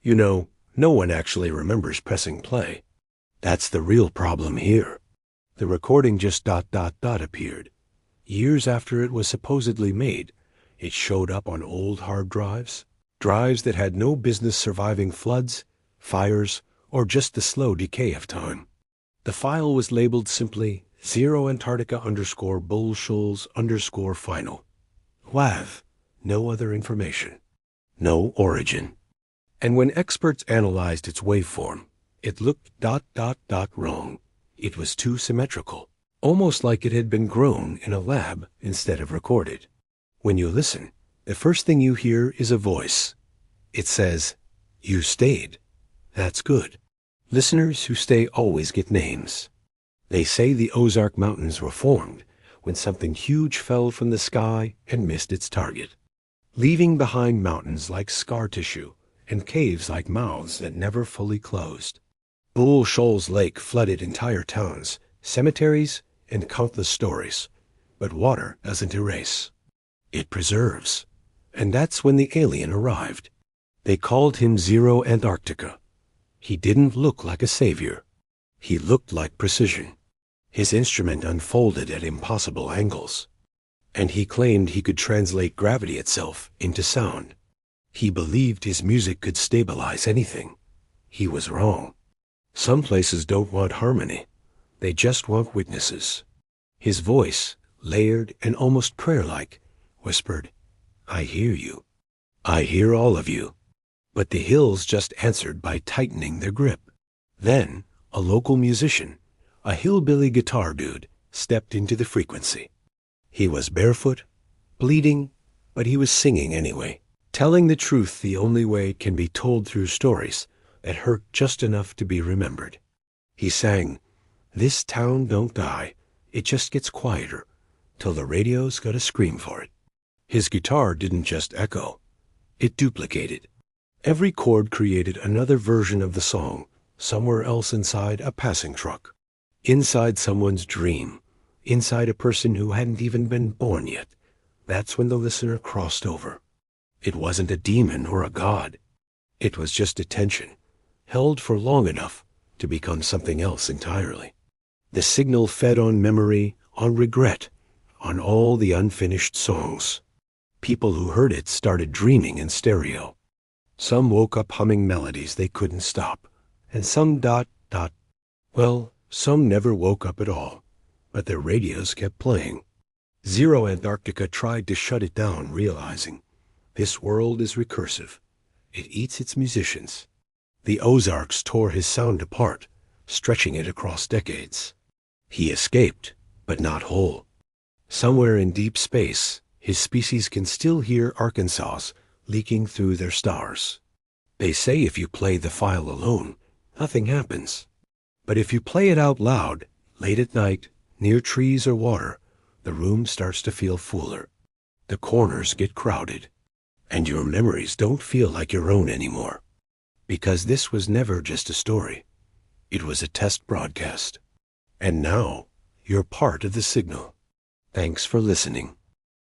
You know, no one actually remembers pressing play. That's the real problem here. The recording just ... appeared. Years after it was supposedly made, it showed up on old hard drives that had no business surviving floods, fires, or just the slow decay of time. The file was labeled simply 0 Antarctica_Bull Shoals_final. WAV. No other information. No origin. And when experts analyzed its waveform, it looked ... wrong. It was too symmetrical, almost like it had been grown in a lab instead of recorded. When you listen, the first thing you hear is a voice. It says, "You stayed. That's good." Listeners who stay always get names. They say the Ozark Mountains were formed when something huge fell from the sky and missed its target, leaving behind mountains like scar tissue and caves like mouths that never fully closed. Bull Shoals Lake flooded entire towns, cemeteries, and countless stories. But water doesn't erase. It preserves. And that's when the alien arrived. They called him 0 Antarctica. He didn't look like a savior. He looked like precision. His instrument unfolded at impossible angles. And he claimed he could translate gravity itself into sound. He believed his music could stabilize anything. He was wrong. Some places don't want harmony. They just want witnesses. His voice, layered and almost prayer-like, whispered, "I hear you. I hear all of you." But the hills just answered by tightening their grip. Then, a local musician, a hillbilly guitar dude, stepped into the frequency. He was barefoot, bleeding, but he was singing anyway, telling the truth the only way it can be told through stories that hurt just enough to be remembered. He sang, "This town don't die, it just gets quieter, till the radio's gotta scream for it." His guitar didn't just echo, it duplicated. Every chord created another version of the song, somewhere else inside a passing truck, inside someone's dream, inside a person who hadn't even been born yet. That's when the listener crossed over. It wasn't a demon or a god. It was just attention, held for long enough to become something else entirely. The signal fed on memory, on regret, on all the unfinished songs. People who heard it started dreaming in stereo. Some woke up humming melodies they couldn't stop, and some Well, some never woke up at all, but their radios kept playing. 0 Antarctica tried to shut it down, realizing, this world is recursive. It eats its musicians. The Ozarks tore his sound apart, stretching it across decades. He escaped, but not whole. Somewhere in deep space, his species can still hear Arkansas leaking through their stars. They say if you play the file alone, nothing happens. But if you play it out loud, late at night, near trees or water, the room starts to feel fuller. The corners get crowded, and your memories don't feel like your own anymore. Because this was never just a story. It was a test broadcast. And now, you're part of the signal. Thanks for listening.